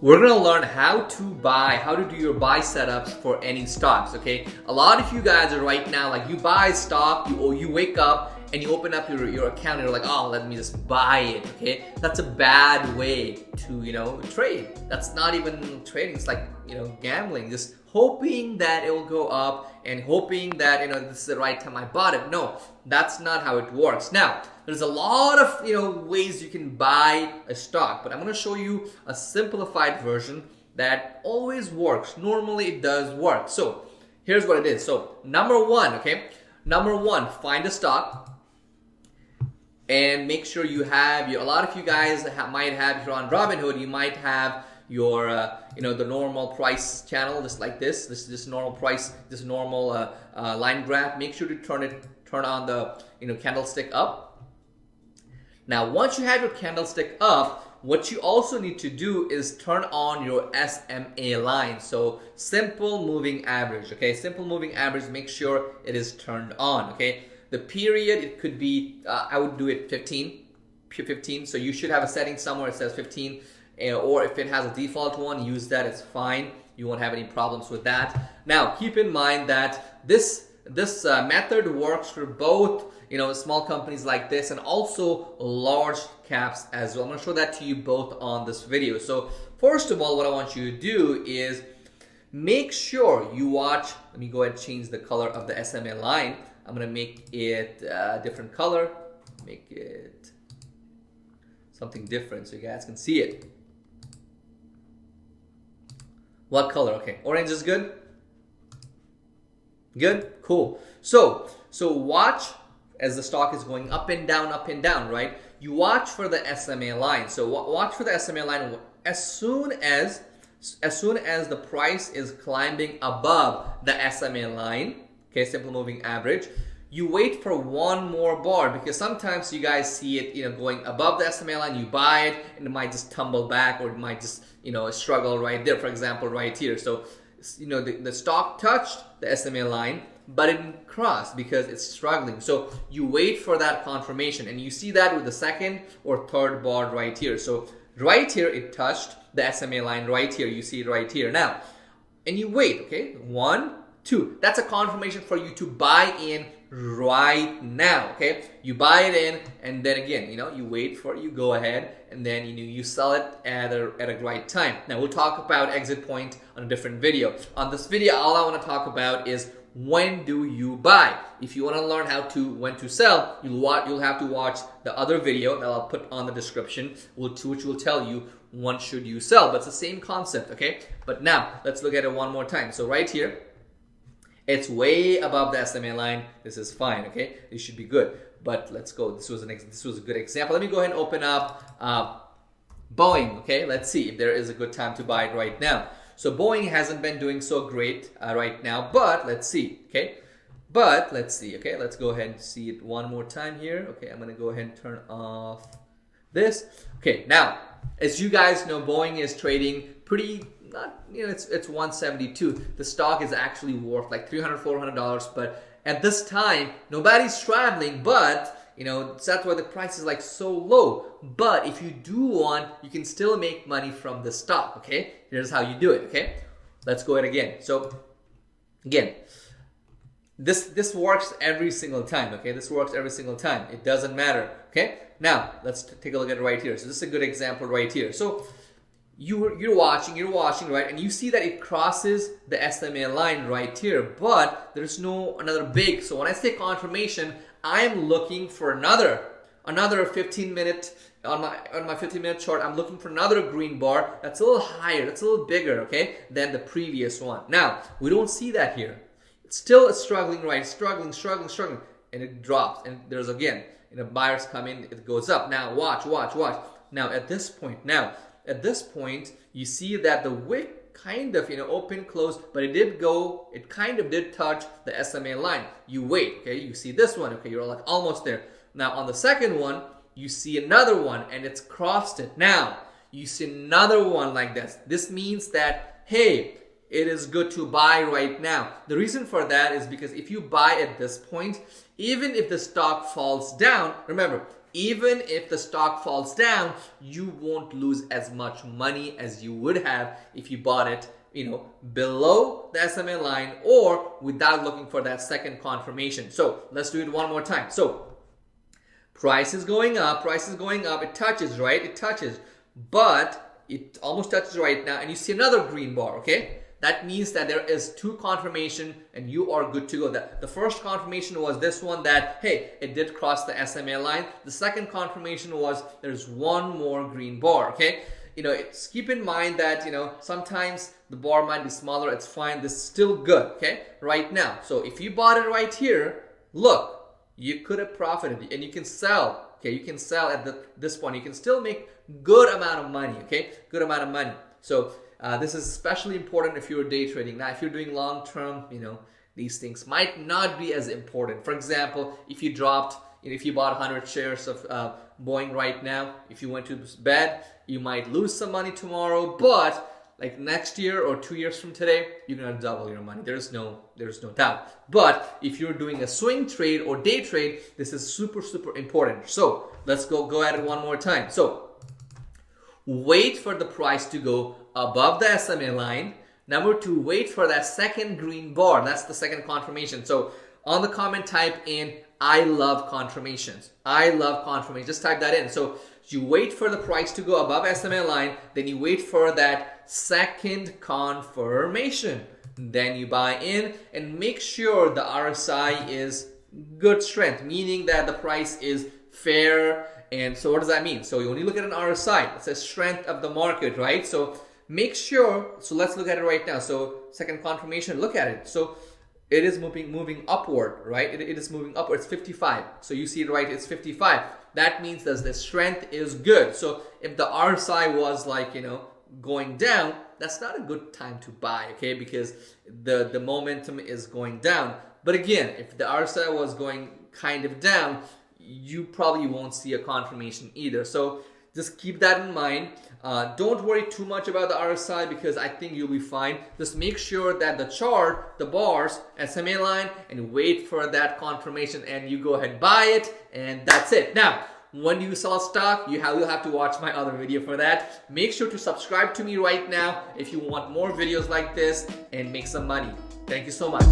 We're gonna learn how to do your buy setups for any stocks, okay? A lot of you guys are right now, like you buy stock, you wake up and you open up your account and you're like, oh, let me just buy it, okay? That's a bad way to, trade. That's not even trading, it's like, gambling. Just hoping that it will go up and hoping that, this is the right time I bought it. No, that's not how it works. Now, there's a lot of, ways you can buy a stock, but I'm going to show you a simplified version that always works. Normally it does work. So here's what it is. So number one, find a stock and make sure you have a lot of you guys might have, if you're on Robinhood, you might have your the normal price channel, just like this normal price, this normal line graph. Make sure to turn on the candlestick up. Now once you have your candlestick up, what you also need to do is turn on your SMA line. So simple moving average, okay? Simple moving average, make sure it is turned on, okay? The period, it could be, I would do it 15. So you should have a setting somewhere that says 15. Or if it has a default one, use that, it's fine. You won't have any problems with that. Now, keep in mind that this method works for both, small companies like this and also large caps as well. I'm going to show that to you both on this video. So first of all, what I want you to do is make sure you watch. Let me go ahead and change the color of the SMA line. I'm going to make it a different color. Make it something different so you guys can see it. What color? Okay, orange is good? Good? Cool. So watch as the stock is going up and down, right? You watch for the SMA line. So watch for the SMA line as soon as the price is climbing above the SMA line, okay, simple moving average, you wait for one more bar, because sometimes you guys see it, going above the SMA line, you buy it, and it might just tumble back, or it might just, struggle right there. For example, right here. So, the stock touched the SMA line, but it didn't cross because it's struggling. So you wait for that confirmation, and you see that with the second or third bar right here. So right here, it touched the SMA line right here. You see it right here now, and you wait. Okay, 1, 2. That's a confirmation for you to buy in right now. Okay, you buy it in, and then again, you wait for it, you go ahead, and then you sell it at a right time. Now we'll talk about exit point on a different video. On this video, all I want to talk about is when do you buy. If you want to learn when to sell, you'll have to watch the other video that I'll put on the description, which will tell you when should you sell. But it's the same concept, okay? But now let's look at it one more time. So right here, it's way above the SMA line. This is fine, okay? This should be good. But let's go. This was a good example. Let me go ahead and open up Boeing, okay? Let's see if there is a good time to buy it right now. So Boeing hasn't been doing so great right now, but let's see, okay? Okay? Let's go ahead and see it one more time here. Okay, I'm gonna go ahead and turn off this. Okay, now, as you guys know, Boeing is trading pretty, it's 172. The stock is actually worth like $300, $400, but at this time, nobody's traveling, but that's why the price is like so low. But if you do want, you can still make money from the stock, okay? Here's how you do it, okay? Let's go ahead again. So again, this works every single time, okay? This works every single time. It doesn't matter, okay? Now, let's take a look at it right here. So this is a good example right here. So you're watching, right? And you see that it crosses the SMA line right here, but there's another big. So when I say confirmation, I'm looking for another 15-minute on my 15-minute chart. I'm looking for another green bar that's a little higher, that's a little bigger, okay, than the previous one. Now we don't see that here. It's still struggling, right? Struggling, and it drops. And there's again, buyers come in, it goes up. Now watch. Now at this point, you see that the wick kind of, open, close, but it kind of did touch the SMA line. You wait, okay? You see this one, okay? You're like almost there. Now on the second one, you see another one and it's crossed it. Now, you see another one like this. This means that, hey, it is good to buy right now. The reason for that is because if you buy at this point, even if the stock falls down, remember, even if the stock falls down, you won't lose as much money as you would have if you bought it, below the SMA line or without looking for that second confirmation. So let's do it one more time. So price is going up, it touches, right? It touches, but it almost touches right now, and you see another green bar, okay? That means that there is two confirmation and you are good to go. The first confirmation was this one, that, hey, it did cross the SMA line. The second confirmation was there's one more green bar, okay? Keep in mind that, sometimes the bar might be smaller. It's fine. This is still good, okay, right now. So if you bought it right here, look, you could have profited and you can sell, okay? You can sell at this point. You can still make good amount of money, okay? Good amount of money. So this is especially important if you're day trading. Now, if you're doing long term, these things might not be as important. For example, if you bought 100 shares of Boeing right now, if you went to bed, you might lose some money tomorrow, but like next year or 2 years from today, you're gonna double your money. There's no doubt. But if you're doing a swing trade or day trade, this is super, super important. So let's go at it one more time. So wait for the price to go above the SMA line. Number 2, wait for that second green bar. That's the second confirmation. So on the comment, type in, I love confirmations. I love confirmations. Just type that in. So you wait for the price to go above SMA line, then you wait for that second confirmation. Then you buy in and make sure the RSI is good strength, meaning that the price is fair. And so what does that mean? So you only look at an RSI. It says strength of the market, right? So make sure, so let's look at it right now. So second confirmation, look at it. So it is moving upward, right? It is moving upward. It's 55. So you see it, right? It's 55. That means that the strength is good. So if the RSI was like, going down, that's not a good time to buy, okay? Because the momentum is going down. But again, if the RSI was going kind of down, you probably won't see a confirmation either. So just keep that in mind. Don't worry too much about the RSI because I think you'll be fine. Just make sure that the chart, the bars, SMA line, and wait for that confirmation and you go ahead, buy it, and that's it. Now, when you sell stock, you'll have to watch my other video for that. Make sure to subscribe to me right now if you want more videos like this and make some money. Thank you so much.